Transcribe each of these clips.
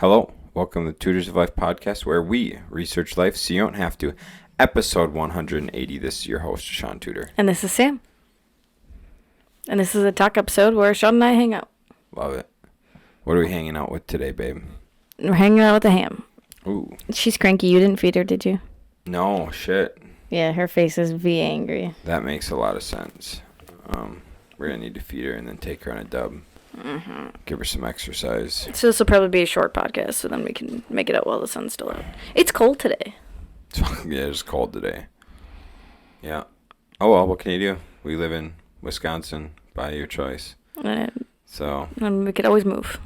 Hello, welcome to the Tutors of Life podcast, where we research life so you don't have to. Episode 180. This is your host, Shaun Tudor. And this is Sam. And this is a talk episode where Shaun and I hang out. Love it. What are we hanging out with today, babe? We're hanging out with the ham. Ooh. She's cranky. You didn't feed her, did you? No, shit. Yeah, her face is angry. That makes a lot of sense. We're going to need to feed her and then take her on a dub. Mm-hmm. Give her some exercise. So this will probably be a short podcast, so then we can make it out while the sun's still out. It's cold today. Yeah, it's cold today. Yeah. Oh, well, what can you do? We live in Wisconsin by your choice. So. And we could always move.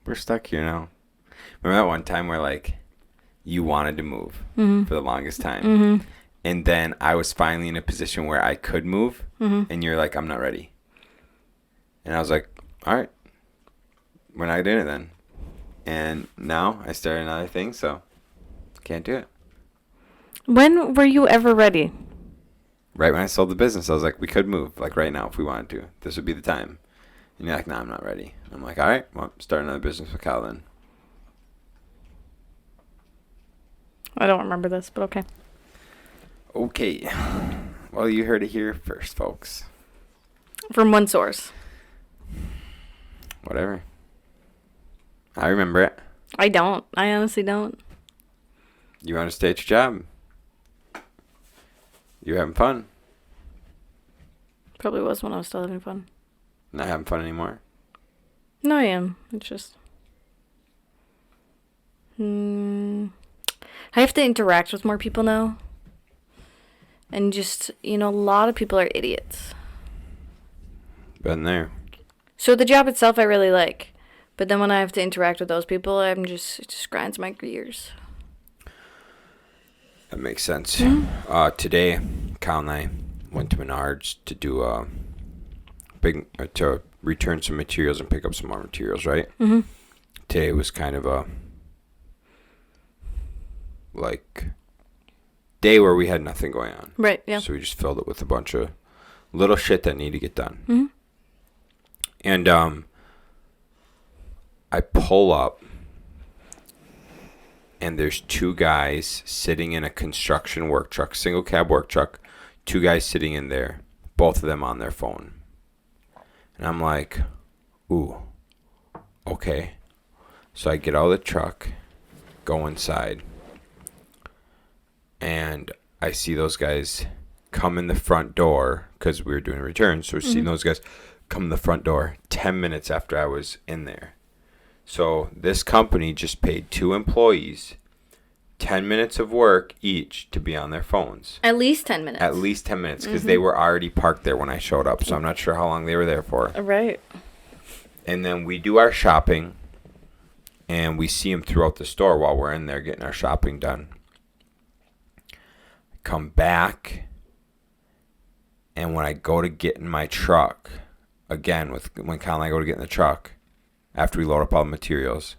We're stuck here now. Remember that one time where, you wanted to move for the longest time? Mm-hmm. And then I was finally in a position where I could move, and you're like, I'm not ready. And I was like, all right, we're not doing it then. And now I started another thing, so can't do it. When were you ever ready? Right when I sold the business, I was like, we could move, right now if we wanted to. This would be the time. And you're like, no, I'm not ready. I'm like, all right, well, start another business with Kyle then. I don't remember this, but okay. Okay. Well, you heard it here first, folks. From one source. Whatever. I remember it. I don't. I honestly don't. You want to stay at your job? You're having fun. Probably was when I was still having fun. Not having fun anymore. No, I am. It's just... I have to interact with more people now. And just, a lot of people are idiots. Been there. So the job itself I really like. But then when I have to interact with those people, it just grinds my gears. That makes sense. Today, Kyle and I went to Menards to do to return some materials and pick up some more materials, right? Mm-hmm. Today was kind of a day where we had nothing going on. Right, yeah. So we just filled it with a bunch of little shit that needed to get done. Mm-hmm. And I pull up, and there's two guys sitting in a construction work truck, single cab work truck, two guys sitting in there, both of them on their phone. And I'm like, ooh, okay. So I get out of the truck, go inside, and I see those guys come in the front door, because we were doing returns, so we're seeing those guys come in the front door 10 minutes after I was in there. So this company just paid two employees 10 minutes of work each to be on their phones. At least 10 minutes. At least 10 minutes, because they were already parked there when I showed up, so I'm not sure how long they were there for. Right. And then we do our shopping, and we see them throughout the store while we're in there getting our shopping done. Come back, and when I go to get in my truck, again, when Kyle and I go to get in the truck, after we load up all the materials,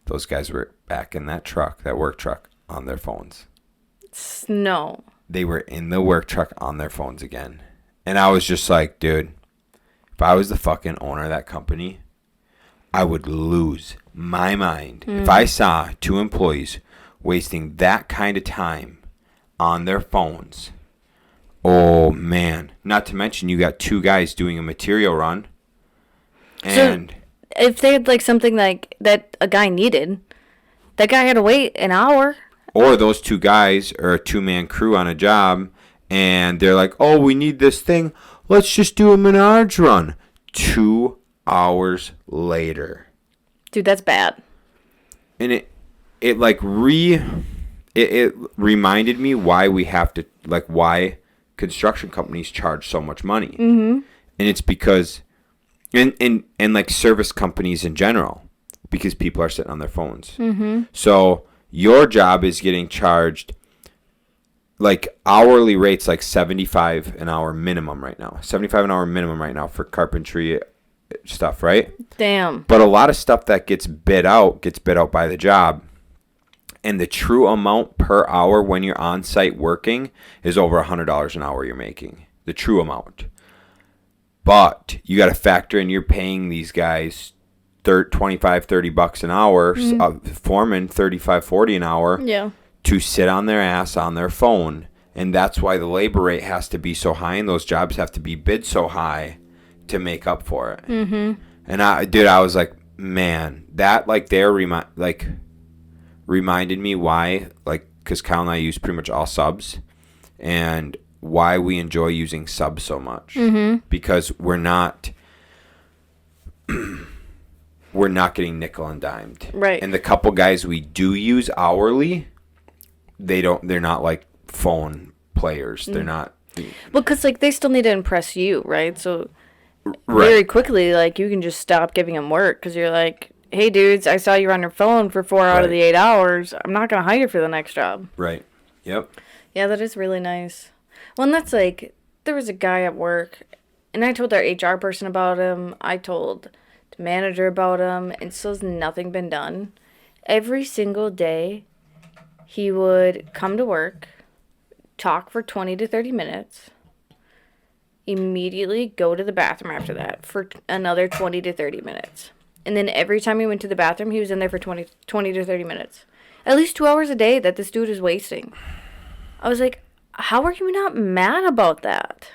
those guys were back in that truck, that work truck, on their phones. No. They were in the work truck on their phones again. And I was just like, dude, if I was the fucking owner of that company, I would lose my mind. If I saw two employees wasting that kind of time on their phones. Oh, man. Not to mention you got two guys doing a material run. And... So, if they had something that a guy needed, that guy had to wait an hour. Or those two guys are a two-man crew on a job, and they're like, oh, we need this thing. Let's just do a Menards run. 2 hours later. Dude, that's bad. And it reminded me why we have to, why construction companies charge so much money. Mm-hmm. And it's because... And service companies in general, because people are sitting on their phones. Mm-hmm. So your job is getting charged hourly rates, $75 an hour minimum right now. $75 an hour minimum right now for carpentry stuff, right? Damn. But a lot of stuff that gets bid out by the job. And the true amount per hour when you're on site working is over $100 an hour you're making. The true amount. But you got to factor in you're paying these guys 25, $30 an hour, foreman 35, 40 an hour, to sit on their ass on their phone. And that's why the labor rate has to be so high and those jobs have to be bid so high to make up for it. And I was like, man, that reminded me why, like, because Kyle and I use pretty much all subs, and why we enjoy using subs so much. Because we're not getting nickel and dimed. Right. And the couple guys we do use hourly, they're not like phone players. They're not. Well, because like they still need to impress you, right? So very quickly, like, you can just stop giving them work because you're like, hey, dudes, I saw you on your phone for 4 out of the 8 hours. I'm not going to hire you for the next job. Right. Yep. Yeah, that is really nice. Well, and that's like, there was a guy at work, and I told our HR person about him. I told the manager about him, and still has nothing been done. Every single day, he would come to work, talk for 20 to 30 minutes, immediately go to the bathroom after that for another 20 to 30 minutes. And then every time he went to the bathroom, he was in there for 20 to 30 minutes. At least 2 hours a day that this dude is wasting. I was like, how are you not mad about that?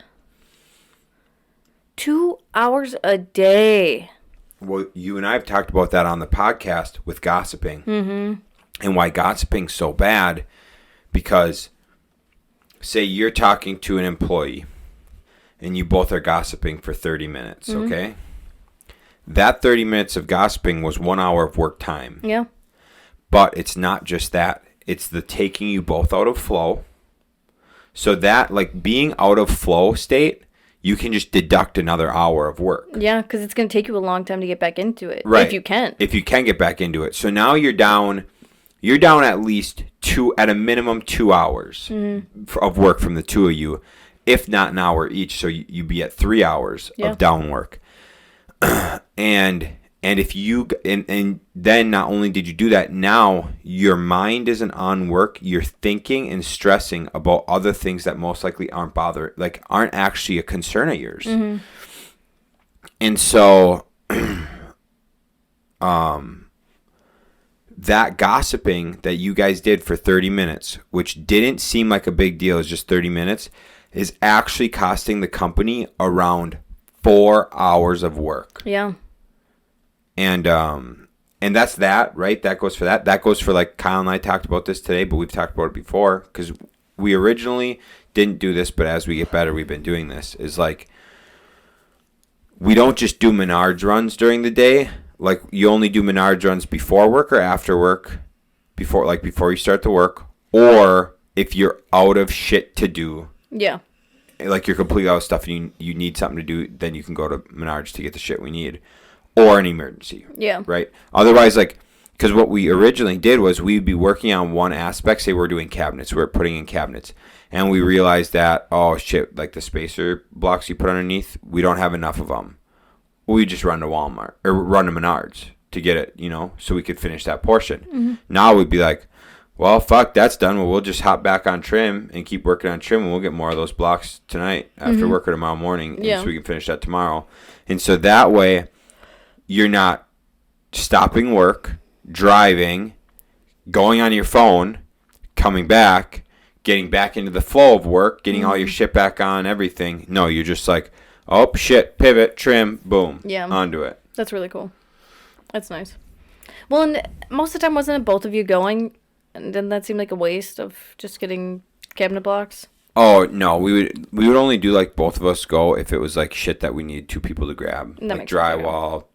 2 hours a day. Well, you and I have talked about that on the podcast with gossiping. And why gossiping's so bad. Because, say you're talking to an employee, and you both are gossiping for 30 minutes, okay? That 30 minutes of gossiping was 1 hour of work time. Yeah. But it's not just that. It's the taking you both out of flow. So that, like, being out of flow state, you can just deduct another hour of work. Yeah, because it's going to take you a long time to get back into it. Right. If you can. If you can get back into it. So now you're down at least at a minimum 2 hours of work from the two of you, if not an hour each. So you'd be at 3 hours of down work. And if you and then not only did you do that, now your mind isn't on work. You're thinking and stressing about other things that most likely aren't actually a concern of yours. And so, that gossiping that you guys did for 30 minutes, which didn't seem like a big deal, it's just 30 minutes, is actually costing the company around 4 hours of work. Yeah. And that's that, right? That goes for that. That goes for, like, Kyle and I talked about this today, but we've talked about it before because we originally didn't do this, but as we get better, we've been doing this. Is like, we don't just do Menards runs during the day. Like, you only do Menards runs before work or after work, before you start the work, or if you're out of shit to do. Yeah. Like, you're completely out of stuff and you need something to do, then you can go to Menards to get the shit we need. Or an emergency. Yeah. Right? Otherwise, like, because what we originally did was we'd be working on one aspect. Say we're doing cabinets. We're putting in cabinets. And we realized that, oh, shit, like the spacer blocks you put underneath, we don't have enough of them. We just run to Walmart or run to Menards to get it, so we could finish that portion. Now we'd be like, well, fuck, that's done. Well, we'll just hop back on trim and keep working on trim, and we'll get more of those blocks tonight after work or tomorrow morning, so we can finish that tomorrow. And so that way, you're not stopping work, driving, going on your phone, coming back, getting back into the flow of work, getting all your shit back on, everything. No, you're just like, oh, shit, pivot, trim, boom, onto it. That's really cool. That's nice. Well, and most of the time, wasn't it both of you going? And didn't that seem like a waste of just getting cabinet blocks? Oh, no, we would only do, like, both of us go if it was, like, shit that we needed two people to grab. That like drywall,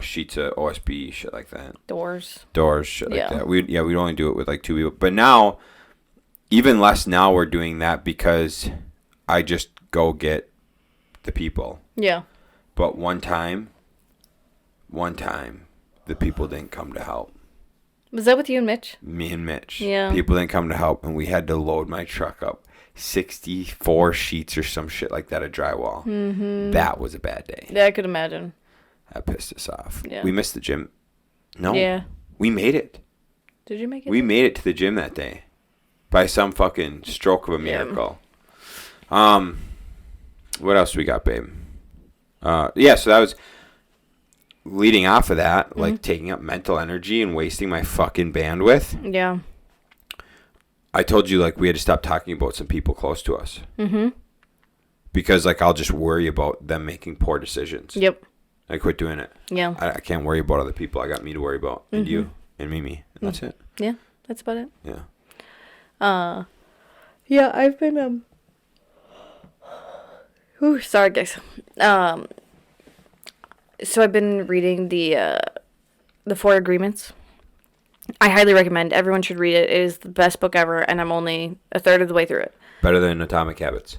sheets of OSB, shit like that. Doors, shit like that. We'd only do it with, like, two people. But now, even less now we're doing that because I just go get the people. Yeah. But one time, the people didn't come to help. Was that with you and Mitch? Me and Mitch. Yeah. People didn't come to help, and we had to load my truck up 64 sheets or some shit like that of drywall. That was a bad day. Yeah, I could imagine. That pissed us off. Yeah. We missed the gym. No. Yeah. We made it. Did you make it? We made it to the gym that day. By some fucking stroke of a miracle. What else we got, babe? So that was... leading off of that, like taking up mental energy and wasting my fucking bandwidth. Yeah. I told you, like, we had to stop talking about some people close to us. Mm-hmm. Because, like, I'll just worry about them making poor decisions. Yep. I quit doing it. Yeah. I can't worry about other people. I got me to worry about. And you and Mimi. And that's it. Yeah. That's about it. Yeah. Yeah, I've been, Ooh, sorry, guys. So I've been reading the 4 Agreements. I highly recommend. Everyone should read it. It is the best book ever, and I'm only a third of the way through it. Better than Atomic Habits.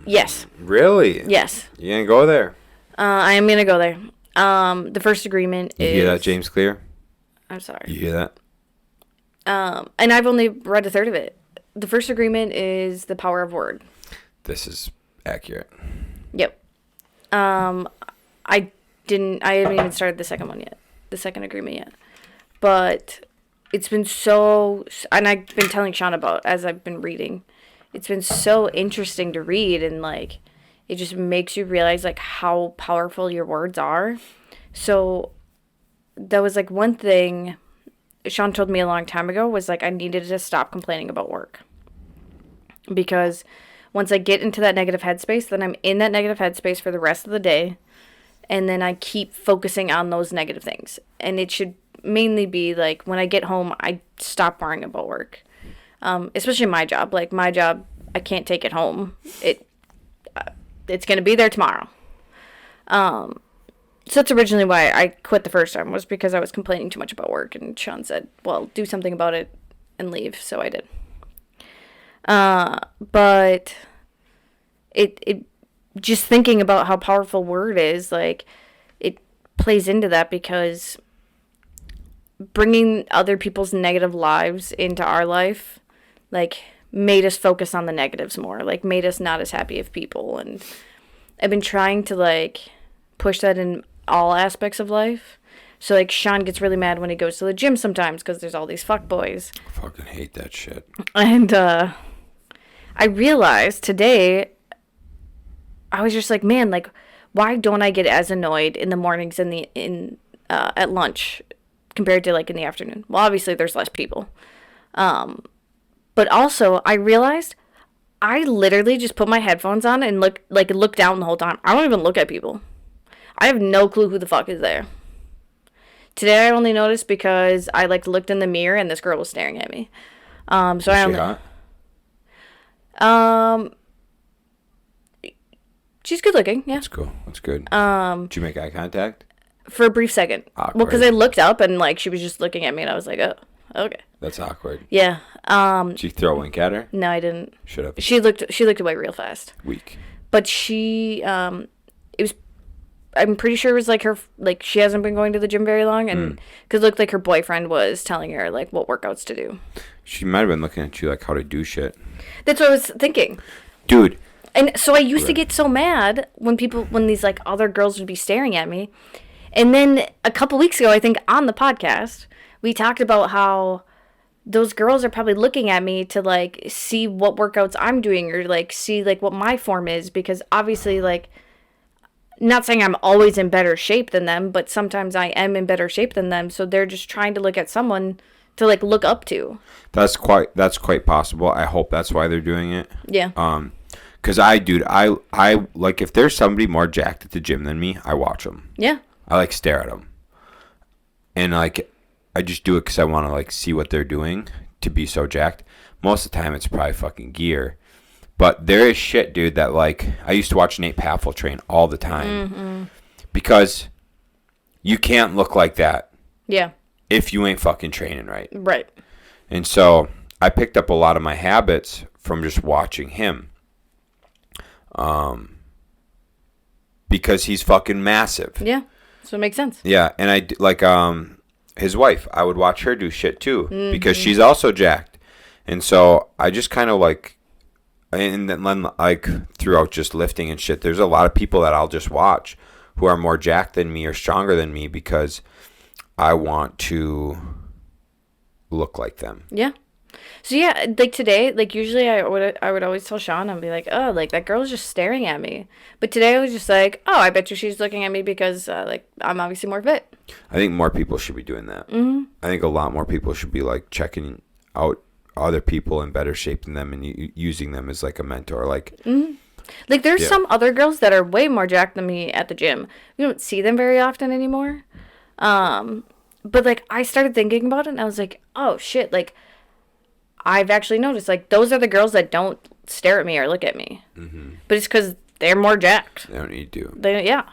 Yes. Really? Yes. You ain't go there. I am going to go there. The first agreement is... You hear that, James Clear? I'm sorry. You hear that? And I've only read a third of it. The first agreement is the power of word. This is accurate. Yep. I haven't even started the second one yet. The second agreement yet. But it's been so... And I've been telling Shaun about as I've been reading. It's been so interesting to read, and, like, it just makes you realize, like, how powerful your words are. So that was, like, one thing Shaun told me a long time ago was, like, I needed to stop complaining about work. Because once I get into that negative headspace, then I'm in that negative headspace for the rest of the day. And then I keep focusing on those negative things. And it should mainly be, like, when I get home, I stop worrying about work. Especially my job. Like, my job, I can't take it home. It's going to be there tomorrow. So that's originally why I quit the first time, was because I was complaining too much about work. And Shaun said, well, do something about it and leave. So I did. But it just thinking about how powerful word is, like, it plays into that, because bringing other people's negative lives into our life, like, made us focus on the negatives more, like, made us not as happy of people. And I've been trying to, like, push that in all aspects of life. So, like, Shaun gets really mad when he goes to the gym sometimes because there's all these fuckboys. I fucking hate that shit. And I realized today, I was just like, man, like, why don't I get as annoyed in the mornings and at lunch compared to, like, in the afternoon? Well, obviously there's less people. But also I realized I literally just put my headphones on and look down the whole time. I don't even look at people. I have no clue who the fuck is there. Today I only noticed because I, like, looked in the mirror and this girl was staring at me. So Is she hot? She's good looking, yeah. That's cool. That's good. Did you make eye contact? For a brief second. Awkward. Well, because I looked up and, like, she was just looking at me, and I was like, oh, okay. That's awkward. Yeah. Did you throw a wink at her? No, I didn't. Should have. She looked away real fast. Weak. But she, it was, I'm pretty sure it was, like, her, like, she hasn't been going to the gym very long, and, because it looked like her boyfriend was telling her, like, what workouts to do. She might have been looking at you like how to do shit. That's what I was thinking. Dude. And so I used to get so mad when these, like, other girls would be staring at me. And then a couple weeks ago, I think on the podcast, we talked about how those girls are probably looking at me to, like, see what workouts I'm doing, or, like, see, like, what my form is. Because obviously, like, not saying I'm always in better shape than them, but sometimes I am in better shape than them. So they're just trying to look at someone to, like, look up to. That's quite possible. I hope that's why they're doing it. Yeah. Because I like, if there's somebody more jacked at the gym than me, I watch them. Yeah. I, like, stare at them. And, like, I just do it because I want to, like, see what they're doing to be so jacked. Most of the time, it's probably fucking gear. But there is shit, dude, that, like, I used to watch Nate Paffel train all the time. Mm-hmm. Because you can't look like that. Yeah. If you ain't fucking training right. Right. And so I picked up a lot of my habits from just watching him. Because he's fucking massive. Yeah. So it makes sense. Yeah. And I, like, his wife, I would watch her do shit too. Mm-hmm. Because she's also jacked. And so I just kind of, like, and then, like, throughout just lifting and shit, there's a lot of people that I'll just watch who are more jacked than me or stronger than me because I want to look like them. Yeah. So yeah, like today, like usually I would always tell Shaun, I'd be like, oh, like that girl's just staring at me. But today I was just like, oh, I bet you she's looking at me because like I'm obviously more fit. I think more people should be doing that. Mm-hmm. I think a lot more people should be like checking out other people in better shape than them and using them as like a mentor. Like, Mm-hmm. Like there's some other girls that are way more jacked than me at the gym. We don't see them very often anymore. But like I started thinking about it and I was like, oh shit, like I've actually noticed like those are the girls that don't stare at me or look at me. mm-hmm. But it's because they're more jacked. They don't need to. Yeah.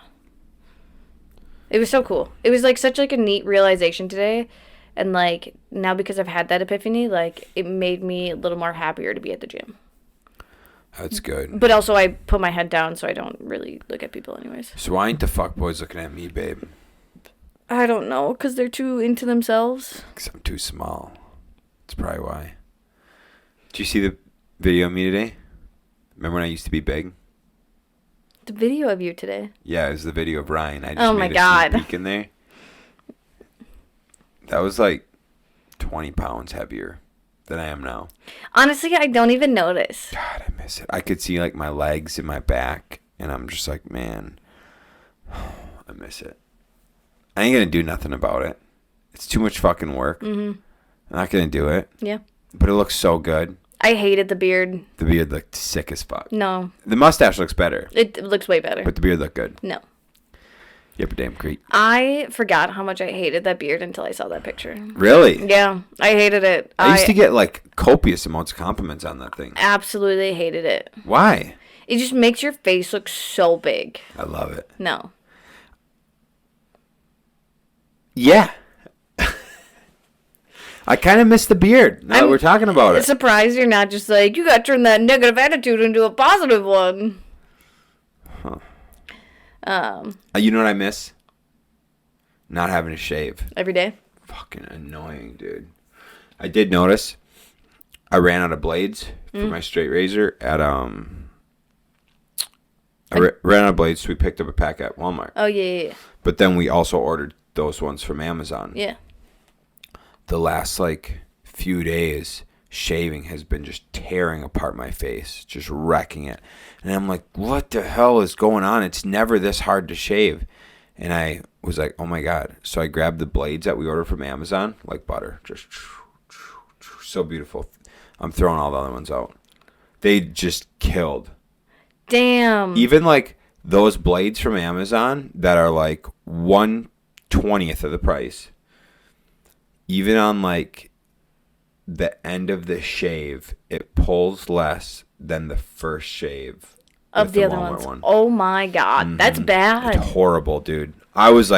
It was so cool. It was like such like a neat realization today. And like now because I've had that epiphany, like it made me a little more happier to be at the gym. That's good. But also I put my head down so I don't really look at people anyways. So why ain't the fuckboys looking at me, babe? I don't know, because they're too into themselves. Because I'm too small. That's probably why. Did you see the video of me today? Remember when I used to be big? The video of you today. Yeah, it was the video of Ryan. I just Oh my God. sneak peek in there. That was like 20 pounds heavier than I am now. Honestly, I don't even notice. God, I miss it. I could see like my legs and my back, and I'm just like, man, I miss it. I ain't gonna do nothing about it. It's too much fucking work. Mm-hmm. I'm not gonna do it. Yeah. But it looks so good. I hated the beard. The beard looked sick as fuck. No. The mustache looks better. It looks way better. But the beard looked good. No. Yep, a damn creep. I forgot how much I hated that beard until I saw that picture. Really? Yeah, I hated it. I used to get like copious amounts of compliments on that thing. Absolutely hated it. Why? It just makes your face look so big. I love it. No. Yeah. I kind of miss the beard now that we're talking about it. Surprised you're not just like, you got to turn that negative attitude into a positive one. Huh. You know what I miss? Not having to shave. Every day? Fucking annoying, dude. I did notice I ran out of blades for my straight razor at ran out of blades, so we picked up a pack at Walmart. Oh, yeah. But then we also ordered those ones from Amazon. Yeah. The last like few days, shaving has been just tearing apart my face, just wrecking it. And I'm like, what the hell is going on? It's never this hard to shave. And I was like, oh my God. So I grabbed the blades that we ordered from Amazon, like butter. Just so beautiful. I'm throwing all the other ones out. They just killed. Damn. Even like those blades from Amazon that are like 1/20th of the price. Even on like the end of the shave, it pulls less than the first shave of the other Walmart ones. One. Oh my God. Mm-hmm. That's bad. It's horrible, dude. I was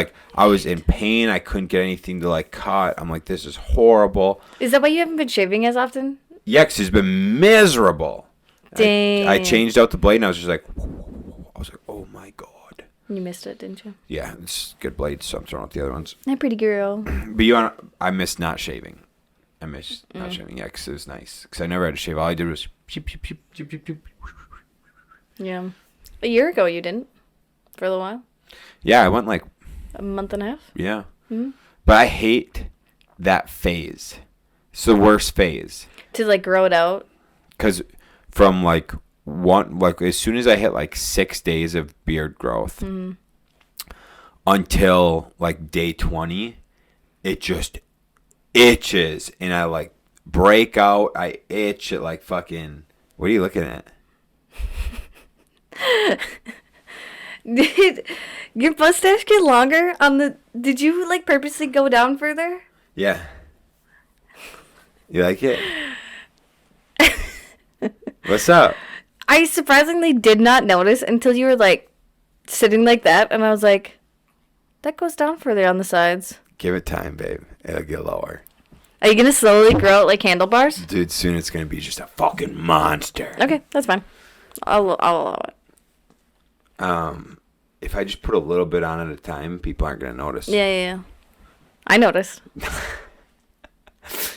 in pain. I couldn't get anything to like cut. I'm like, this is horrible. Is that why you haven't been shaving as often? Yeah, 'cause it's been miserable. Dang. I changed out the blade and I was just like, oh my God. You missed it, didn't you? Yeah, it's good blades, so I'm throwing out the other ones. Hi, pretty girl. But I miss not shaving. I miss not shaving, yeah, because it was nice. Because I never had to shave. All I did was... Yeah. A year ago, you didn't? For a little while? Yeah, I went like... A month and a half? Yeah. Mm-hmm. But I hate that phase. It's the worst phase. To, like, grow it out? Because from, like, as soon as I hit, like, 6 days of beard growth until, like, day 20, it just itches. And I, like, break out. I itch. It, like, fucking... What are you looking at? Did your mustache get longer on the... Did you, like, purposely go down further? Yeah. You like it? What's up? I surprisingly did not notice until you were, like, sitting like that, and I was like, that goes down further on the sides. Give it time, babe. It'll get lower. Are you going to slowly grow it like handlebars? Dude, soon it's going to be just a fucking monster. Okay, that's fine. I'll allow it. If I just put a little bit on at a time, people aren't going to notice. Yeah. I noticed.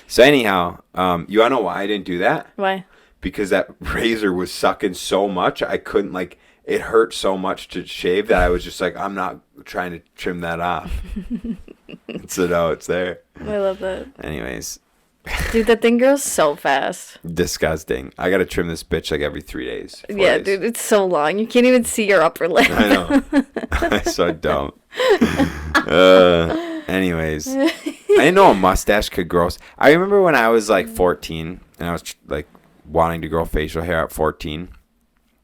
So anyhow, you want to know why I didn't do that? Why? Because that razor was sucking so much, I couldn't, like, it hurt so much to shave that I was just like, I'm not trying to trim that off. So now it's there. I love that. Anyways, Dude, that thing grows so fast. Disgusting. I gotta trim this bitch like every 3 days. 4 Yeah, days. dude, it's so long. You can't even see your upper lip. I know. I'm so dumb. Anyways, I didn't know a mustache could grow. I remember when I was like 14 and I was like wanting to grow facial hair at 14,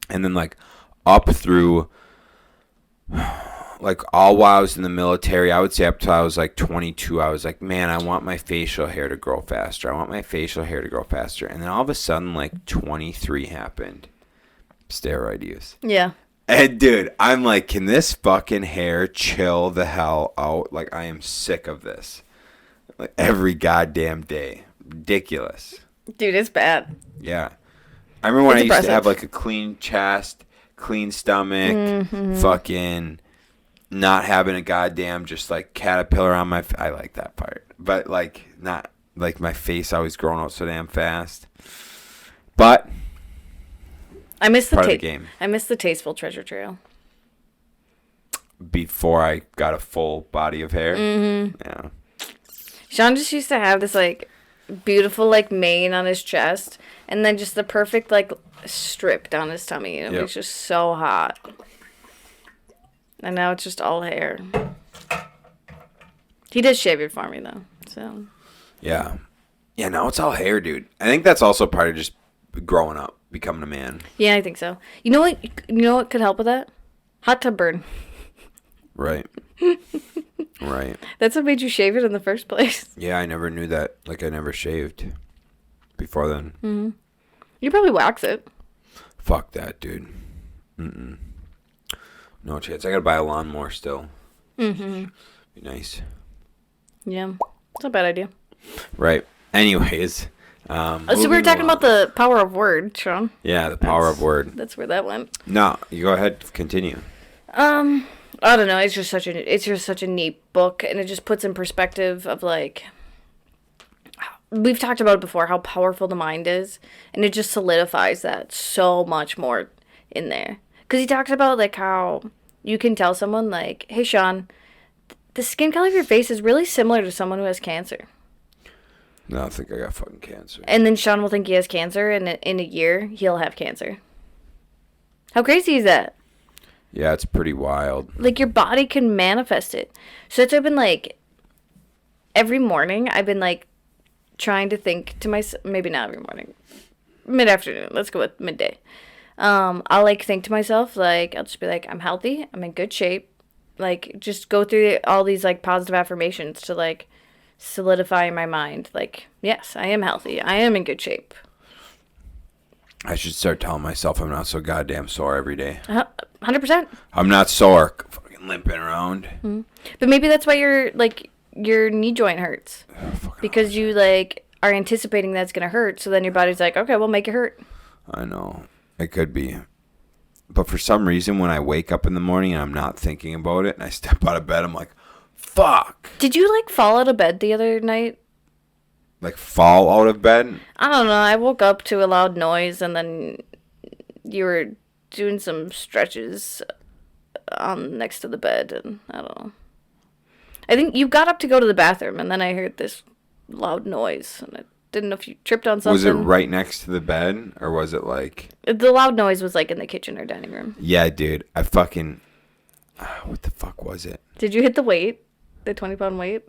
and then like up through like all while I was in the military, I would say up till I was like 22, I was like, man, I want my facial hair to grow faster. I want my facial hair to grow faster. And then all of a sudden, like 23 happened. Steroid use. Yeah. And dude, I'm like, can this fucking hair chill the hell out? Like, I am sick of this. Like every goddamn day. Ridiculous. Dude, it's bad. Yeah. I remember when It's I used to impressive. have like a clean chest, clean stomach, fucking not having a goddamn just like caterpillar on my I like that part. But like not like my face always growing out so damn fast. But I miss the part of the game. I miss the tasteful treasure trail. Before I got a full body of hair. Yeah. Shaun just used to have this like beautiful like mane on his chest, and then just the perfect like strip down his tummy. And it was just so hot. And now it's just all hair. He did shave it for me though, so. Yeah. Yeah, now it's all hair, dude. I think that's also part of just growing up, becoming a man. Yeah, I think so. You know what? You know what could help with that? Hot tub burn. Right. Right. That's what made you shave it in the first place. Yeah, I never knew that. Like, I never shaved before then. You probably wax it. Fuck that, dude. No chance. I gotta buy a lawnmower still. Be nice. Yeah, it's not a bad idea. Right. Anyways. So we were talking about the power of word, Shaun. Yeah, the power of word. That's where that went. No, you go ahead. Continue. I don't know. It's just such a neat book, and it just puts in perspective of like we've talked about it before, how powerful the mind is, and it just solidifies that so much more in there. Because he talks about like how you can tell someone like, "Hey, Shaun, the skin color of your face is really similar to someone who has cancer." No, I think I got fucking cancer. And then Shaun will think he has cancer, and in a year he'll have cancer. How crazy is that? Yeah, it's pretty wild. Like, your body can manifest it. So it's I've been like, every morning I've been like trying to think to myself, maybe not every morning, mid-afternoon, let's go with midday. I'll like think to myself, like, I'll just be like, I'm healthy, I'm in good shape. Like, just go through all these like positive affirmations to like solidify in my mind, like, yes, I am healthy, I am in good shape. I should start telling myself I'm not so goddamn sore every day. 100%. I'm not sore. Fucking limping around. But maybe that's why your knee joint hurts. Because you like are anticipating that's gonna hurt, so then your body's like, okay, we'll make it hurt. I know. It could be. But for some reason, when I wake up in the morning and I'm not thinking about it and I step out of bed, I'm like, fuck. Did you like fall out of bed the other night? Like fall out of bed? I don't know. I woke up to a loud noise, and then you were doing some stretches on next to the bed, and I don't know. I think you got up to go to the bathroom, and then I heard this loud noise, and I didn't know if you tripped on something. Was it right next to the bed, or was it like... The loud noise was like in the kitchen or dining room. Yeah, dude. I fucking... what the fuck was it? Did you hit the weight? The 20-pound weight?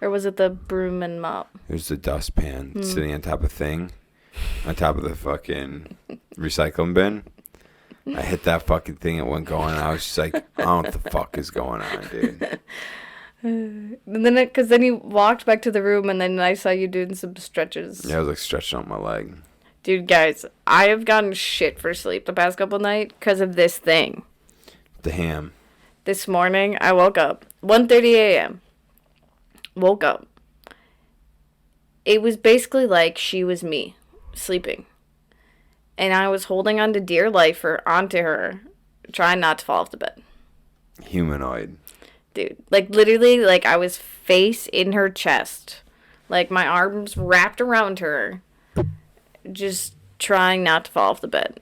Or was it the broom and mop? It was the dustpan sitting on top of thing. On top of the fucking recycling bin. I hit that fucking thing, it went going. I was just like, I don't know what the fuck is going on, dude. And then, because then you walked back to the room, and then I saw you doing some stretches. Yeah, I was like stretching out my leg. Dude, guys, I have gotten shit for sleep the past couple nights because of this thing. The ham. This morning, I woke up 1:30 a.m. Woke up. It was basically like she was me, sleeping. And I was holding on to dear life or onto her, trying not to fall off the bed. Humanoid. Dude, like literally, like I was face in her chest. Like my arms wrapped around her, just trying not to fall off the bed.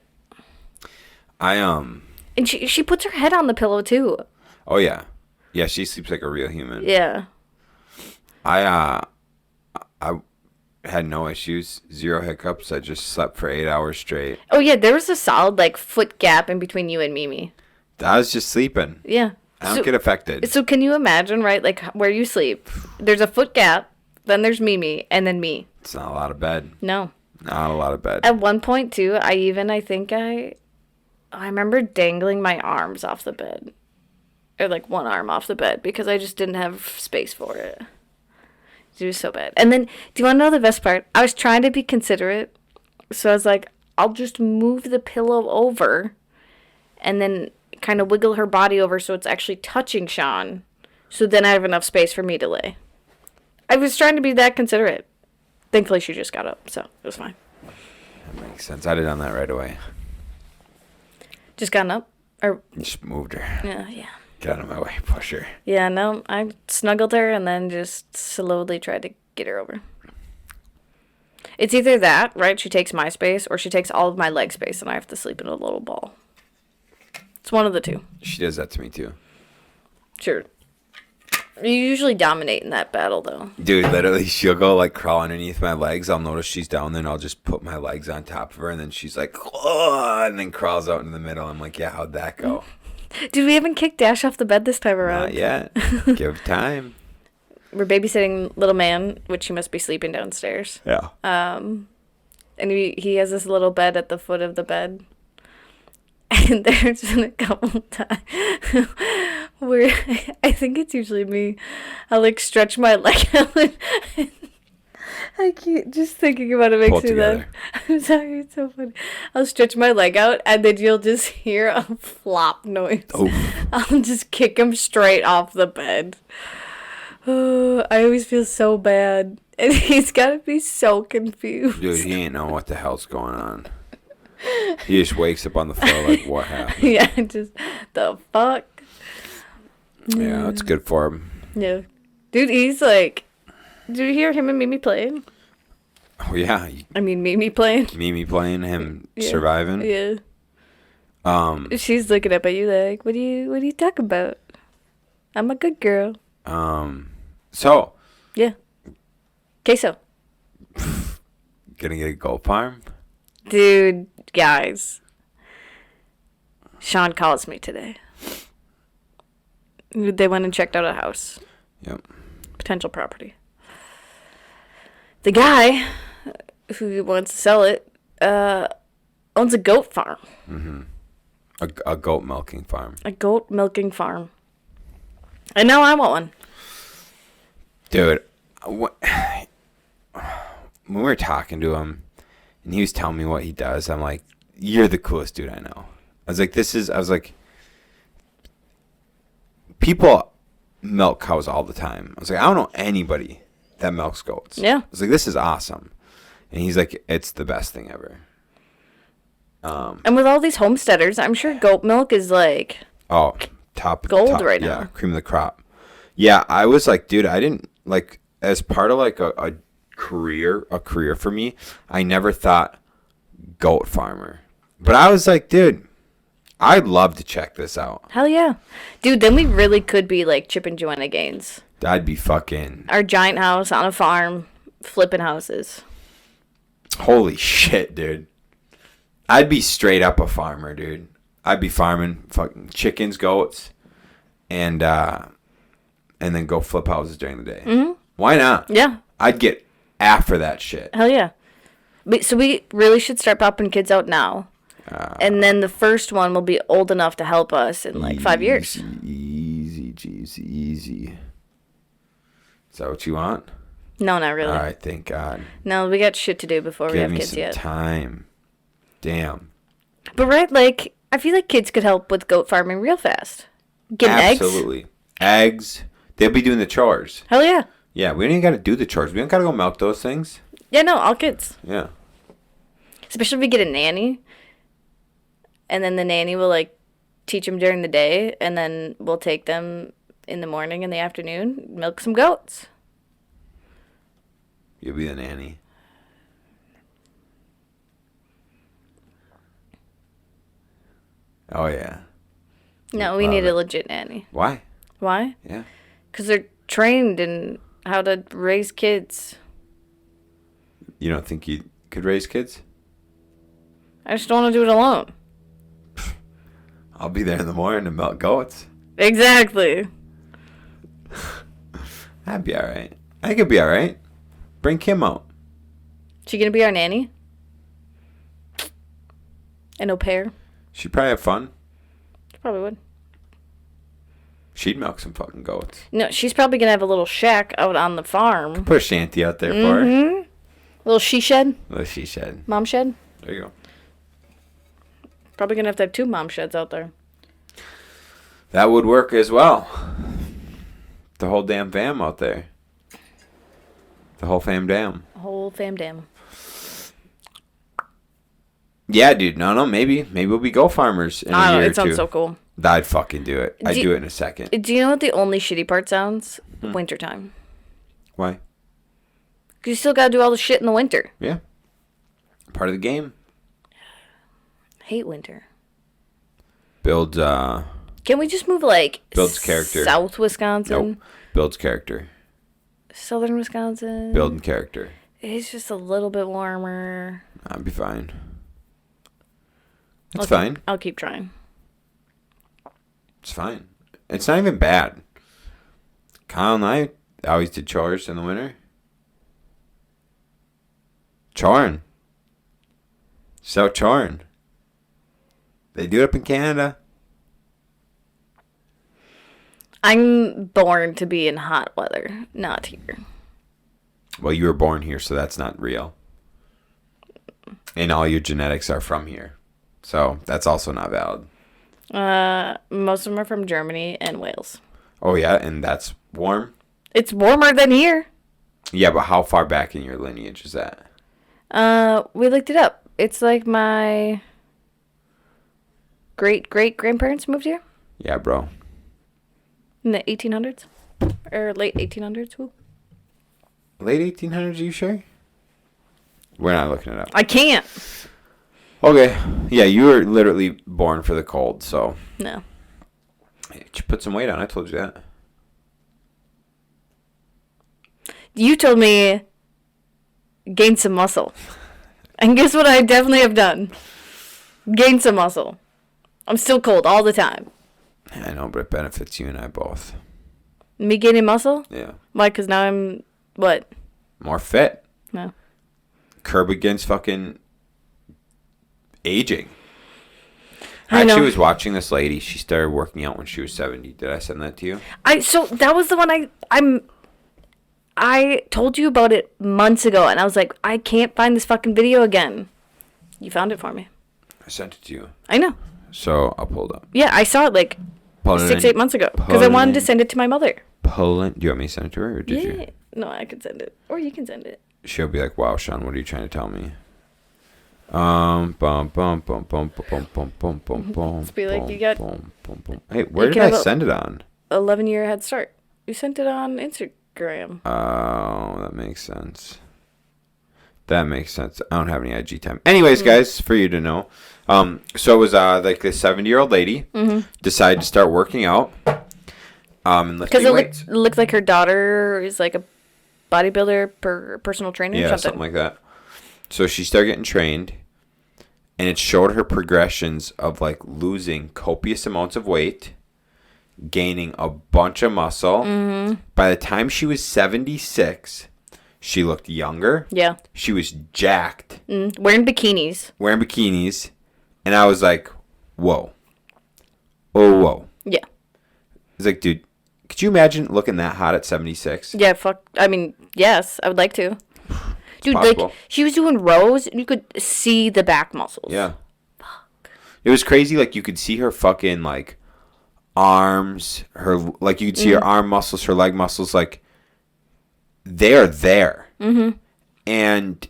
And she puts her head on the pillow too. Oh yeah. Yeah, she sleeps like a real human. Yeah. I had no issues, 0 hiccups. I just slept for 8 hours straight. Oh, yeah, there was a solid, like, foot gap in between you and Mimi. I was just sleeping. Yeah. I don't get affected. So can you imagine, right, like, where you sleep? There's a foot gap, then there's Mimi, and then me. It's not a lot of bed. No. Not a lot of bed. At one point, too, I remember dangling my arms off the bed. Or, like, one arm off the bed because I just didn't have space for it. It was so bad. And then, do you want to know the best part? I was trying to be considerate. So I was like, I'll just move the pillow over and then kind of wiggle her body over so it's actually touching Shaun. So then I have enough space for me to lay. I was trying to be that considerate. Thankfully, she just got up, so it was fine. That makes sense. I'd have done that right away. Just gotten up? Or Just moved her. yeah. Get out of my way. Push her. Yeah, no, I snuggled her and then just slowly tried to get her over. It's either that, right? She takes my space, or she takes all of my leg space and I have to sleep in a little ball. It's one of the two. She does that to me, too. Sure. You usually dominate in that battle, though. Dude, literally, she'll go, like, crawl underneath my legs. I'll notice she's down there, and I'll just put my legs on top of her, and then she's like, oh, and then crawls out in the middle. I'm like, yeah, how'd that go? Dude, we haven't kicked Dash off the bed this time around. Not yet. Give time. We're babysitting little man, which he must be sleeping downstairs. Yeah. And he has this little bed at the foot of the bed. And there's been a couple times where I think it's usually me. I'll like stretch my leg out. And I can't, just thinking about it makes me laugh. I'm sorry, it's so funny. I'll stretch my leg out and then you'll just hear a flop noise. Oh. I'll just kick him straight off the bed. Oh, I always feel so bad. And he's got to be so confused. Dude, he ain't know what the hell's going on. He just wakes up on the floor like, what happened? Yeah, just, the fuck? Yeah, it's good for him. Yeah. Dude, he's like, did you hear him and Mimi playing? Oh, yeah. I mean, Mimi playing? Mimi playing, him Yeah. surviving. Yeah. She's looking up at you like, what are you talking about? I'm a good girl. So. Yeah. Queso. Gonna get a goat farm? Dude, guys. Shaun calls me today. They went and checked out a house. Yep. Potential property. The guy who wants to sell it owns a goat farm. Mm-hmm. A goat milking farm. A goat milking farm. And now I want one. Dude, when we were talking to him, and he was telling me what he does, I'm like, you're the coolest dude I know. I was like, people milk cows all the time. I was like, I don't know anybody that milks goats. Yeah. I was like, this is awesome. And he's like, it's the best thing ever. And with all these homesteaders, I'm sure goat milk is like top gold right now. Yeah, cream of the crop. Yeah, I was like, dude, I didn't like, as part of like a career for me, I never thought goat farmer. But I was like, dude, I'd love to check this out. Hell yeah. Dude, then we really could be like Chip and Joanna Gaines. I'd be fucking... Our giant house on a farm, flipping houses. Holy shit, dude. I'd be straight up a farmer, dude. I'd be farming fucking chickens, goats, and then go flip houses during the day. Mm-hmm. Why not? Yeah. I'd get after that shit. Hell yeah. So we really should start popping kids out now. And then the first one will be old enough to help us in like 5 years. Easy. Is that what you want? No, not really. All right, thank God. No, we got shit to do before we have kids Give me yet. some time. Damn. But right, like, I feel like kids could help with goat farming real fast. Getting eggs. Absolutely. Eggs. They'll be doing the chores. Hell yeah. Yeah, we don't even got to do the chores. We don't got to go milk those things. Yeah, no, all kids. Yeah. Especially if we get a nanny. And then the nanny will, like, teach them during the day. And then we'll take them in the morning and the afternoon, milk some goats. You'll be the nanny. Oh, yeah. No, we need a legit nanny. Why? Why? Yeah. Because they're trained in how to raise kids. You don't think you could raise kids? I just don't want to do it alone. I'll be there in the morning to milk goats. Exactly. That'd be all right. I think it'd be all right. Bring Kim out. She gonna be our nanny? An au pair? She'd probably have fun. She probably would. She'd milk some fucking goats. No, she's probably gonna have a little shack out on the farm. Put a shanty out there for her. Little she shed. Little she shed. Mom shed. There you go. Probably gonna have to have 2 mom sheds out there. That would work as well. The whole damn fam out there. The whole fam dam. Whole fam dam. Yeah, dude. No. Maybe we'll be goat farmers in a year or two. It sounds so cool. I'd fucking do it. I'd do it in a second. Do you know what the only shitty part sounds? Wintertime. Why? Because you still gotta do all the shit in the winter. Yeah. Part of the game. Hate winter. Builds Can we just move like builds character. South Wisconsin? Nope. Builds character. Southern Wisconsin. Building character. It's just a little bit warmer. I'd be fine. It's fine. I'll keep trying. It's fine. It's not even bad. Kyle and I always did chores in the winter. Choring. So choring. They do it up in Canada. I'm born to be in hot weather, not here. Well, you were born here, so that's not real. And all your genetics are from here. So that's also not valid. Most of them are from Germany and Wales. Oh, yeah? And that's warm? It's warmer than here. Yeah, but how far back in your lineage is that? We looked it up. It's like my great-great-grandparents moved here. Yeah, bro. In the 1800s? Or late 1800s? Who? Late 1800s, you sure? We're not looking it up. I can't. Okay. Yeah, you were literally born for the cold, so. No. You put some weight on. I told you that. You told me gain some muscle. And guess what I definitely have done? Gain some muscle. I'm still cold all the time. I know, but it benefits you and I both. Me gaining muscle? Yeah. Why? Because now I'm, what? More fit. No. Curb against fucking aging. I know. actually was watching this lady. She started working out when she was 70. Did I send that to you? So that was the one I told you about it months ago, and I was like, I can't find this fucking video again. You found it for me. I sent it to you. I know. So I'll pull it up. Yeah, I saw it like 6-8 months ago because I wanted to send it to my mother. Poland. Do you want me to send it to her, or did you? No, I could send it, or you can send it. She'll be like, "Wow, Shaun, what are you trying to tell me?" Bum bum bum bum bum bum bum bum bum bum. Let's be like, you got. Hey, where did I send it on? 11-year head start. You sent it on Instagram. Oh, that makes sense. That makes sense. I don't have any IG time. Anyways, guys, for you to know, so it was like this 70-year-old lady decided to start working out, and lifting weights. Because it looked like her daughter is like a bodybuilder, personal trainer, or something like that. So she started getting trained, and it showed her progressions of like losing copious amounts of weight, gaining a bunch of muscle. By the time she was 76, she looked younger. Yeah. She was jacked. Wearing bikinis. And I was like, whoa. Oh, whoa. Yeah. It's like, dude, could you imagine looking that hot at 76? Yeah, I mean, yes, I would like to. Dude, possible. Like, she was doing rows, and you could see the back muscles. Yeah. Fuck. It was crazy. Like, you could see her fucking, like, arms, you could see her arm muscles, her leg muscles, like, they're there. And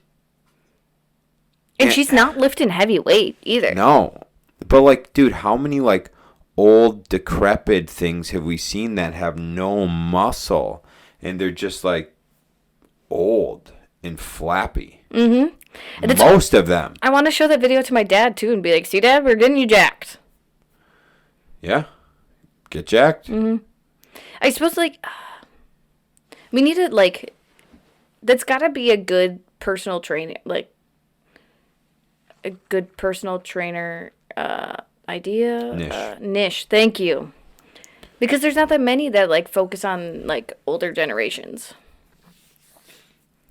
she's not lifting heavy weight either. No. But, like, dude, how many, like, old, decrepit things have we seen that have no muscle? And they're just, like, old and flappy. Most of them. I want to show that video to my dad, too, and be like, see, Dad, we're getting you jacked. Yeah. Get jacked. I suppose, like, we need to, like, that's got to be a good personal training, like a good personal trainer idea niche. Thank you. Because there's not that many that like focus on like older generations.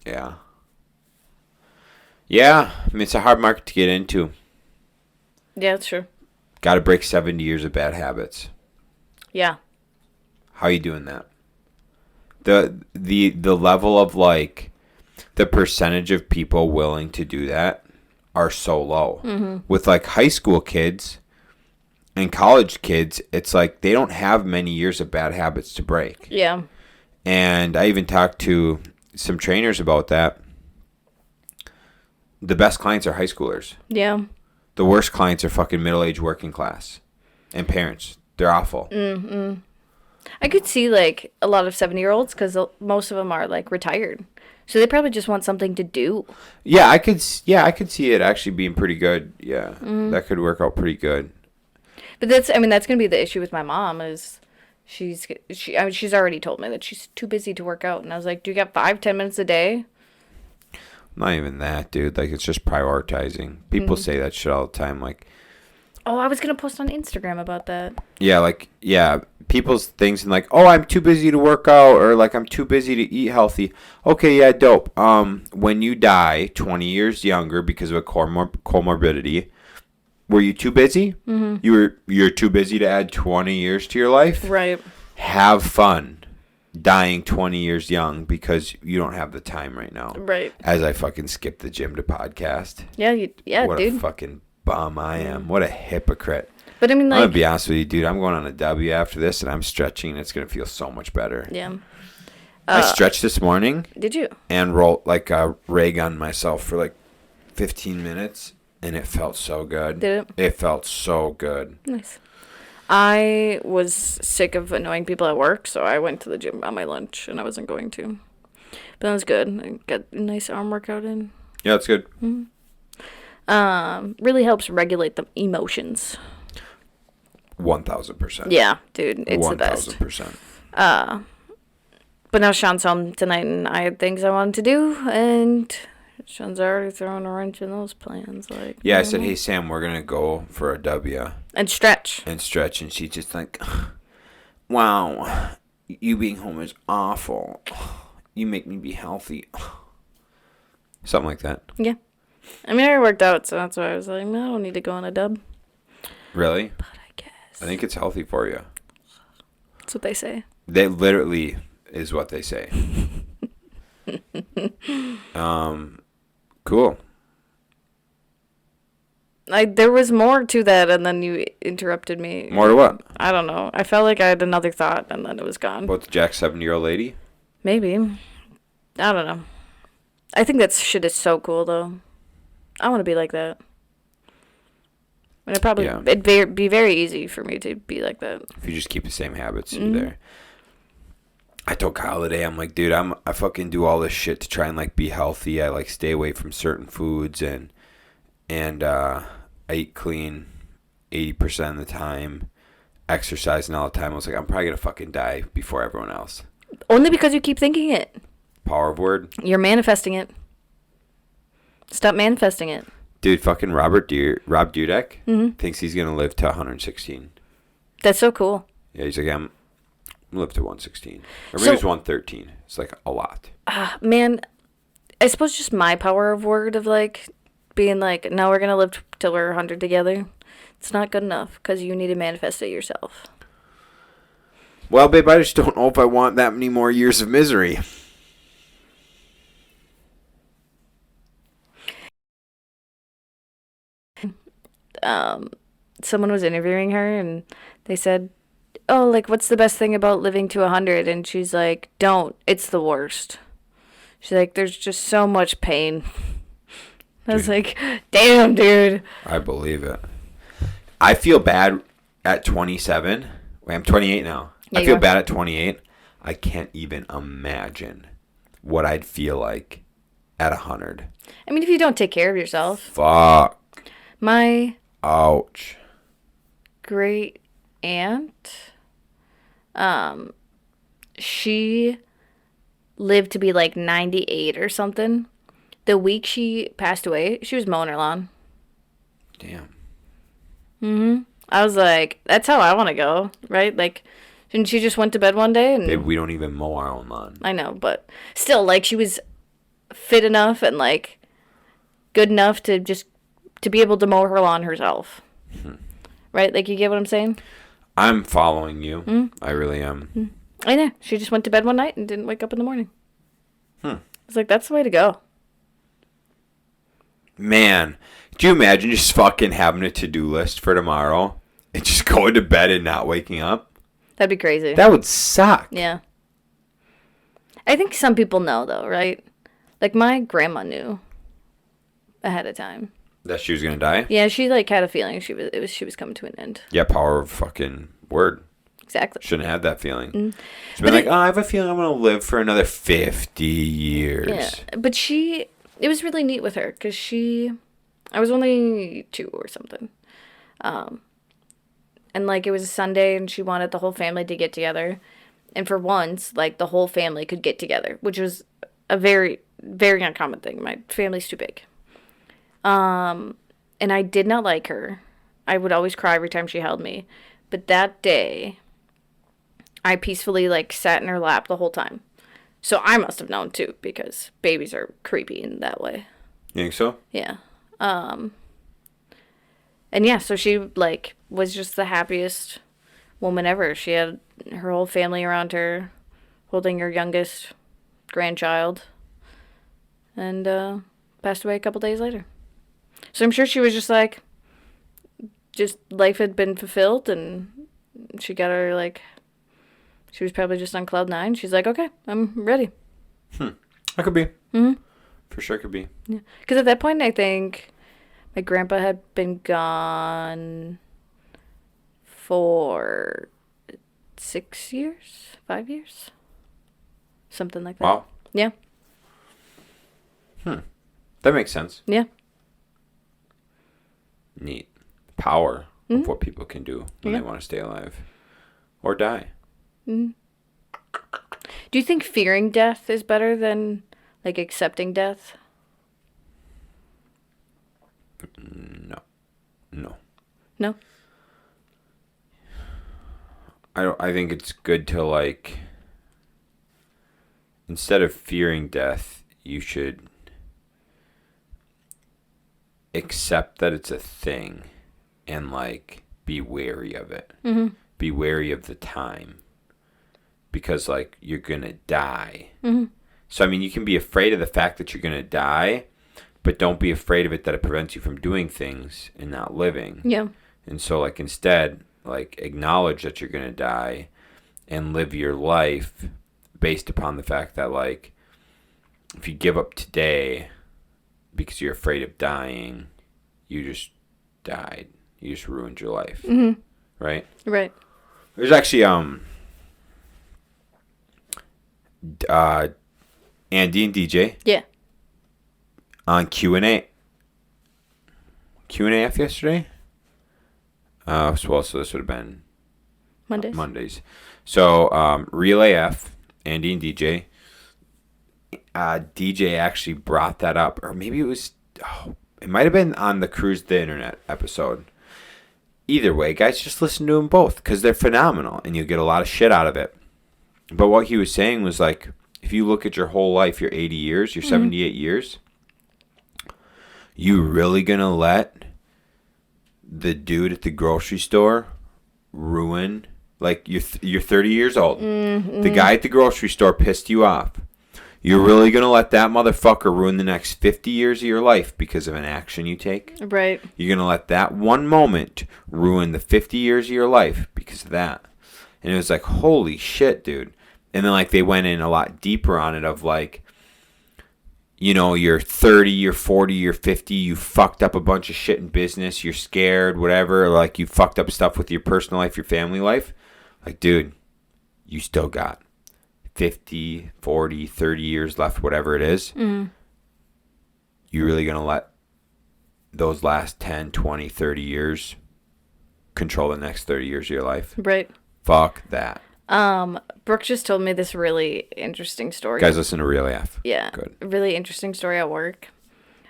Yeah. Yeah, I mean, it's a hard market to get into. Yeah, that's true. Got to break 70 years of bad habits. Yeah. How are you doing that? The level of like the percentage of people willing to do that are so low. Mm-hmm. With like high school kids and college kids, it's like they don't have many years of bad habits to break. Yeah. And I even talked to some trainers about that. The best clients are high schoolers. Yeah. The worst clients are fucking middle-aged working class and parents. They're awful. Mm-mm. I could see like a lot of 70-year-olds because most of them are like retired, so they probably just want something to do. Yeah, I could see it actually being pretty good. Yeah, that could work out pretty good. But that's gonna be the issue with my mom is she's already told me that she's too busy to work out, and I was like, do you got 5-10 minutes a day? Not even that, dude. Like, it's just prioritizing. People say that shit all the time. Like, oh, I was gonna post on Instagram about that. Yeah, people's things and like, oh, I'm too busy to work out, or like I'm too busy to eat healthy. Okay, yeah, dope. When you die 20 years younger because of a comorbidity, were you too busy? Mm-hmm. You're too busy to add 20 years to your life. Right. Have fun. Dying 20 years young because you don't have the time right now. Right. As I fucking skip the gym to podcast. Yeah, what dude. What a fucking bum I am. What a hypocrite. But I mean, like, I'm gonna be honest with you, dude. I'm going on a W after this, and I'm stretching. And it's gonna feel so much better. Yeah. I stretched this morning. Did you? And rolled like a ray gun myself for like 15 minutes, and it felt so good. Did it? It felt so good. Nice. I was sick of annoying people at work, so I went to the gym on my lunch, and I wasn't going to. But that was good. I got a nice arm workout in. Yeah, it's good. Mm-hmm. Really helps regulate the emotions. 1,000%. Yeah, dude, it's 1,000%. The best. 1,000%. But now Sean's home tonight, and I had things I wanted to do, and Sean's already throwing a wrench in those plans. Like, yeah, I said, hey, Sam, we're going to go for a W. And stretch. And she's just like, wow, you being home is awful. You make me be healthy. Something like that. Yeah. I mean, I worked out, so that's why I was like, no, I don't need to go on a dub. Really? But I guess. I think it's healthy for you. That's what they say. They literally is what they say. Cool. There was more to that, and then you interrupted me. More to what? I don't know. I felt like I had another thought, and then it was gone. About the Jack 70-year-old lady? Maybe. I don't know. I think that shit is so cool, though. I want to be like that. And it'd be very easy for me to be like that. If you just keep the same habits, you're there. I told Kyle today, I'm like, dude, I fucking do all this shit to try and like be healthy. I like stay away from certain foods and I eat clean 80% of the time, exercising all the time. I was like, I'm probably gonna fucking die before everyone else. Only because you keep thinking it. Power of word. You're manifesting it. Stop manifesting it. Dude, fucking Rob Dudek thinks he's gonna live to 116. That's so cool. Yeah, he's like, I'm gonna live to 116. Or maybe it's 113. It's like a lot. Man, I suppose just my power of word of like being like, no, we're gonna live till we're 100 together. It's not good enough because you need to manifest it yourself. Well, babe, I just don't know if I want that many more years of misery. Someone was interviewing her and they said, oh, like, what's the best thing about living to 100? And she's like, don't. It's the worst. She's like, there's just so much pain. I was like, damn, dude. I believe it. I feel bad at 27. Wait, I'm 28 now. Yeah, I feel bad at 28. I can't even imagine what I'd feel like at 100. I mean, if you don't take care of yourself. Fuck. Ouch. Great aunt, she lived to be like 98 or something, The week she passed away, she was mowing her lawn. Damn. I was like, that's how I want to go, right? Like, and she just went to bed one day and Babe, we don't even mow our own lawn. I know, but still, like, she was fit enough and like good enough to be able to mow her lawn herself. Right? Like, you get what I'm saying? I'm following you. I really am. I know. She just went to bed one night and didn't wake up in the morning. Hmm. It's like, that's the way to go. Man, do you imagine just fucking having a to-do list for tomorrow and just going to bed and not waking up? That'd be crazy. That would suck. Yeah. I think some people know, though, right? Like, my grandma knew ahead of time. That she was going to die? Yeah, she, like, had a feeling she was coming to an end. Yeah, power of fucking word. Exactly. Shouldn't have had that feeling. She's been like, I have a feeling I'm going to live for another 50 years. Yeah, but it was really neat with her because I was only 2 or something. And, like, it was a Sunday and she wanted the whole family to get together. And for once, like, the whole family could get together, which was a very, very uncommon thing. My family's too big. And I did not like her. I would always cry every time she held me. But that day, I peacefully, like, sat in her lap the whole time. So I must have known, too, because babies are creepy in that way. You think so? Yeah. And yeah, so she, like, was just the happiest woman ever. She had her whole family around her, holding her youngest grandchild, and passed away a couple days later. So I'm sure she was just like, just life had been fulfilled, and she got her, like, she was probably just on cloud 9. She's like, okay, I'm ready. That could be. Mm-hmm. For sure could be. Yeah. Because at that point, I think my grandpa had been gone for 6 years, 5 years, something like that. Wow. Yeah. That makes sense. Yeah. Neat. Power of what people can do when they want to stay alive or die. Do you think fearing death is better than, like, accepting death? No. No? I think it's good to, like, instead of fearing death, you should accept that it's a thing and, like, be wary of it. Be wary of the time. Because, like, you're going to die. So, I mean, you can be afraid of the fact that you're going to die, but don't be afraid of it that it prevents you from doing things and not living. Yeah. And so, like, instead, like, acknowledge that you're going to die and live your life based upon the fact that, like, if you give up today because you're afraid of dying, you just died. You just ruined your life. Right? Right. There's actually, Andy and DJ. Yeah. On Q&A. Q&AF yesterday? So this would have been Mondays. So, Real AF, Andy and DJ. DJ actually brought that up. Or maybe it was... it might have been on the Cruise the Internet episode. Either way, guys, just listen to them both. Because they're phenomenal. And you'll get a lot of shit out of it. But what he was saying was, like, if you look at your whole life, your 80 years, your 78 years... You really gonna let the dude at the grocery store ruin, like, you're 30 years old. The guy at the grocery store pissed you off. You're really gonna let that motherfucker ruin the next 50 years of your life because of an action you take? Right. You're gonna let that one moment ruin the 50 years of your life because of that. And it was like, holy shit, dude. And then, like, they went in a lot deeper on it of, like, you know, you're 30, you're 40, you're 50, you fucked up a bunch of shit in business, you're scared, whatever, or, like, you fucked up stuff with your personal life, your family life. Like, dude, you still got 50, 40, 30 years left, whatever it is. You really going to let those last 10, 20, 30 years control the next 30 years of your life? Right. Fuck that. Brooke just told me this really interesting story. Guys, listen to Real AF. Yeah. Good. Really interesting story at work.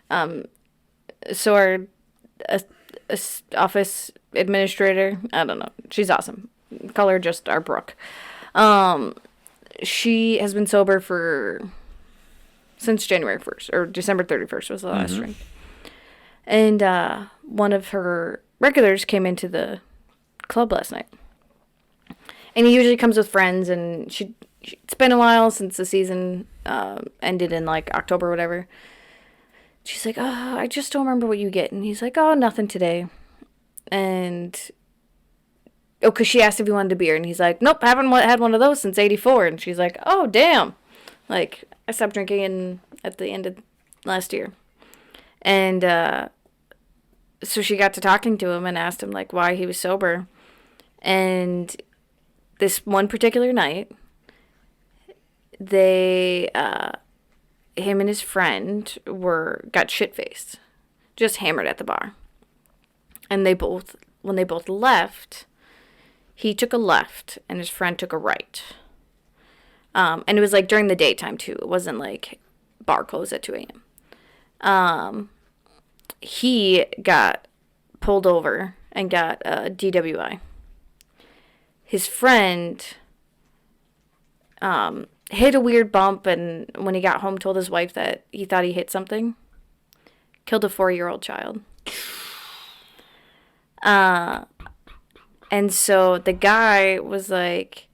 So our uh, office administrator, I don't know, she's awesome. Call her just our Brooke. She has been sober since January 1st, or December 31st was the last drink. And one of her regulars came into the club last night. And he usually comes with friends, and it's been a while since the season ended in, like, October or whatever. She's like, oh, I just don't remember what you get. And he's like, oh, nothing today. And, because she asked if he wanted a beer. And he's like, nope, haven't had one of those since 84. And she's like, oh, damn. Like, I stopped drinking at the end of last year. And so she got to talking to him and asked him, like, why he was sober. And this one particular night, him and his friend got shit-faced, just hammered at the bar. And when they both left, he took a left and his friend took a right. And it was like during the daytime too. It wasn't like bar closed at 2 a.m. He got pulled over and got a DWI. His friend hit a weird bump, and when he got home told his wife that he thought he hit something. Killed a 4-year-old child. And so the guy was like,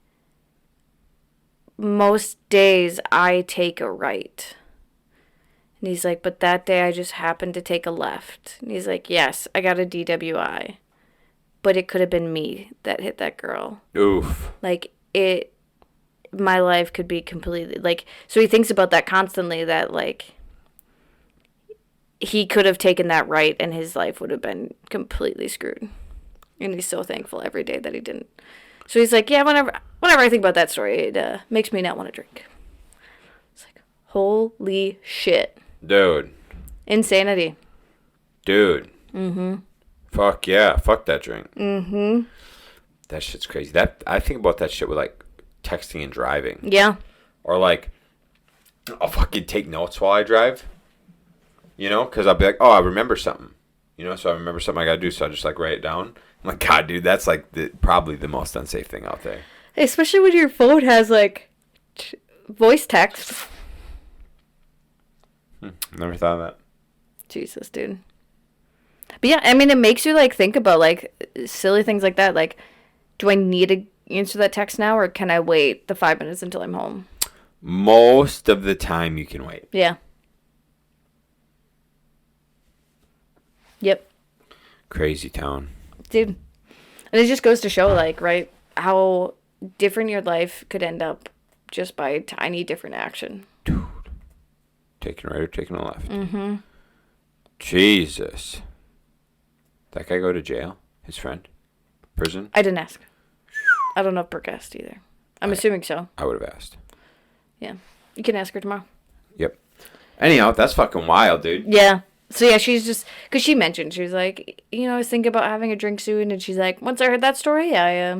most days I take a right. And he's like, but that day I just happened to take a left. And he's like, yes, I got a DWI. But it could have been me that hit that girl. Oof. Like, my life could be completely, like, so he thinks about that constantly, that, like, he could have taken that right and his life would have been completely screwed. And he's so thankful every day that he didn't. So he's like, yeah, whenever I think about that story, it makes me not want to drink. It's like, holy shit. Dude. Insanity. Dude. Mm-hmm. Fuck yeah. Fuck that drink. Mm-hmm. That shit's crazy. I think about that shit with, like, texting and driving. Yeah. Or, like, I'll fucking take notes while I drive. You know? Because I'll be like, oh, I remember something. You know? So I remember something I got to do, so I just, like, write it down. I'm like, God, dude, that's, like, probably the most unsafe thing out there. Especially when your phone has, like, voice text. Never thought of that. Jesus, dude. But yeah, I mean, it makes you, like, think about, like, silly things like that. Like, do I need to answer that text now, or can I wait the 5 minutes until I'm home? Most of the time you can wait. Yeah. Yep. Crazy town. Dude. And it just goes to show, like, right, how different your life could end up just by a tiny different action. Dude. Taking a right or taking a left. Mm-hmm. Jesus. That guy go to jail? His friend? Prison? I didn't ask. I don't know if Brooke asked either. I'm assuming so. I would have asked. Yeah. You can ask her tomorrow. Yep. Anyhow, that's fucking wild, dude. Yeah. So, yeah, she's just... Because she mentioned, she was like, you know, I was thinking about having a drink soon. And she's like, once I heard that story, I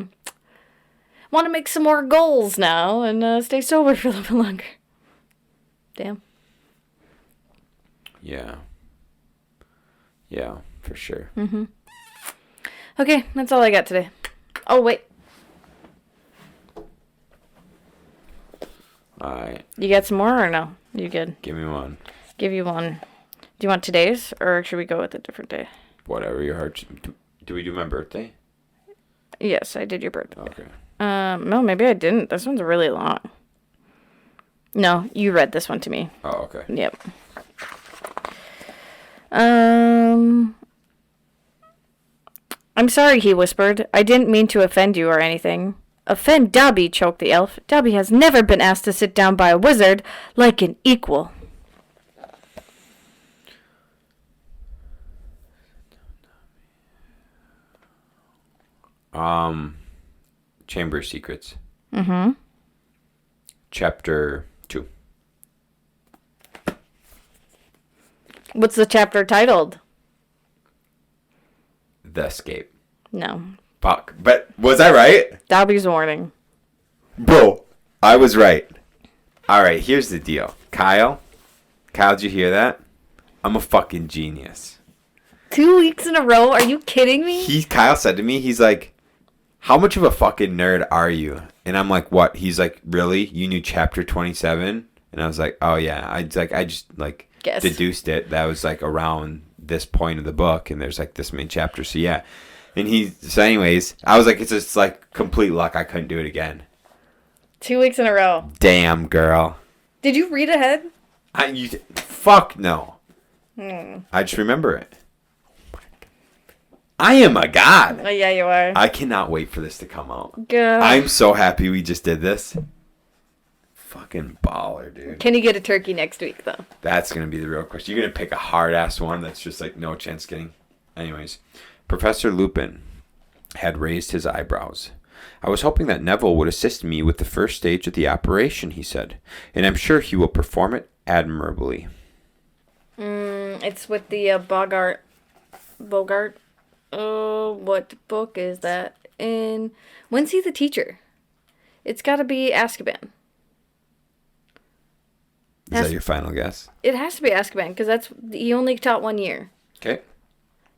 want to make some more goals now and stay sober for a little bit longer. Damn. Yeah. Yeah, for sure. Mm-hmm. Okay, that's all I got today. Oh, wait. Alright. You got some more or no? You good? Give me one. Give you one. Do you want today's, or should we go with a different day? Whatever your heart... Do we do my birthday? Yes, I did your birthday. Okay. No, maybe I didn't. This one's really long. No, you read this one to me. Oh, okay. Yep. I'm sorry, he whispered. I didn't mean to offend you or anything. Offend Dobby, choked the elf. Dobby has never been asked to sit down by a wizard like an equal. Chamber of Secrets. Mm-hmm. Chapter 2. What's the chapter titled? The Escape. No. Fuck. But was I right? Dobby's warning. Bro, I was right. All right, here's the deal. Kyle, did you hear that? I'm a fucking genius. 2 weeks in a row? Are you kidding me? Kyle said to me, he's like, how much of a fucking nerd are you? And I'm like, what? He's like, really? You knew chapter 27? And I was like, oh yeah. I just Guess. deduced it. That was like around this point of the book, and there's like this main chapter. So yeah. And so anyways, I was like, it's just like complete luck. I couldn't do it again. 2 weeks in a row. Damn, girl. Did you read ahead? Fuck no. I just remember it. I am a god. Oh, yeah, you are. I cannot wait for this to come out. God. I'm so happy we just did this. Fucking baller, dude. Can you get a turkey next week, though? That's going to be the real question. You're going to pick a hard-ass one that's just like no chance getting... Anyways, Professor Lupin had raised his eyebrows. I was hoping that Neville would assist me with the first stage of the operation, he said, and I'm sure he will perform it admirably. It's with the Bogart. Oh, what book is that in? When's he the teacher? It's got to be Azkaban. Is that your final guess? It has to be Azkaban because he only taught 1 year. Okay.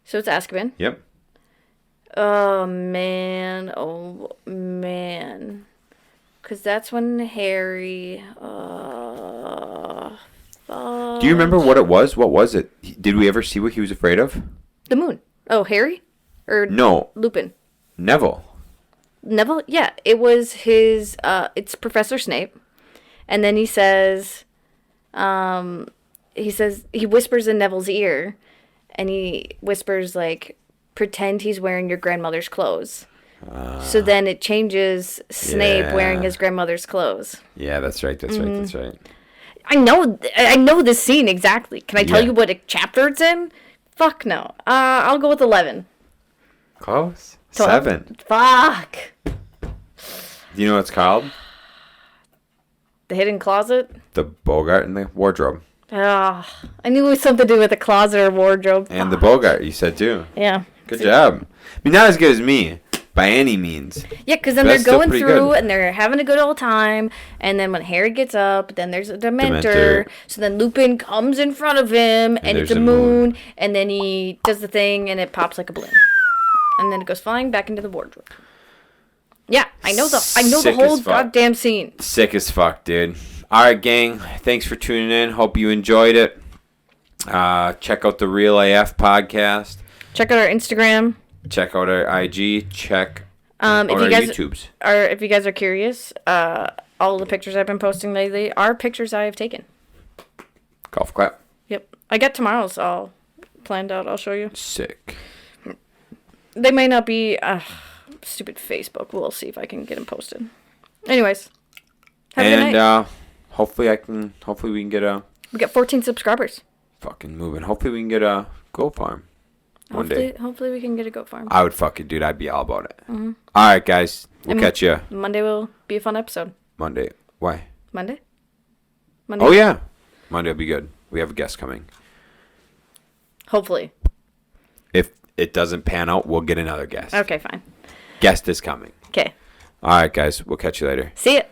So it's Azkaban. Yep. Oh man. Because that's when Harry. Do you remember what it was? What was it? Did we ever see what he was afraid of? The moon. Oh, Harry? Or no. Lupin? Neville. Neville? Yeah, it was his. It's Professor Snape, and then he says, he whispers in Neville's ear, and he whispers like, "Pretend he's wearing your grandmother's clothes." So then it changes Snape wearing his grandmother's clothes. Yeah, that's right. That's right. That's right. I know this scene exactly. Can I tell you what chapter it's in? Fuck no. I'll go with 11. Close. 12? 7. Fuck. Do you know what it's called? The hidden closet? The Bogart and the wardrobe. I knew it was something to do with the closet or wardrobe. And the Bogart, you said too. Yeah. Good job. I mean, not as good as me, by any means. Yeah, because then they're going through and they're having a good old time. And then when Harry gets up, then there's a Dementor. So then Lupin comes in front of him and it's a moon. And then he does the thing and it pops like a balloon. And then it goes flying back into the wardrobe. Yeah, I know the whole goddamn scene. Sick as fuck, dude. All right, gang. Thanks for tuning in. Hope you enjoyed it. Check out the Real AF podcast. Check out our Instagram. Check out our IG. Check out our YouTubes. If you guys are curious, all the pictures I've been posting lately are pictures I have taken. Golf clap. Yep. I got tomorrow's all planned out. I'll show you. Sick. They may not be stupid Facebook. We'll see if I can get them posted. Anyways. Have a good night. Hopefully we can get a... We got 14 subscribers. Fucking moving. Hopefully we can get a goat farm one day. Hopefully we can get a goat farm. I would fucking, dude. I'd be all about it. Mm-hmm. All right, guys. We'll catch you. Monday will be a fun episode. Monday. Why? Monday? Oh, yeah. Monday will be good. We have a guest coming. Hopefully. If it doesn't pan out, we'll get another guest. Okay, fine. Guest is coming. Okay. All right, guys. We'll catch you later. See ya.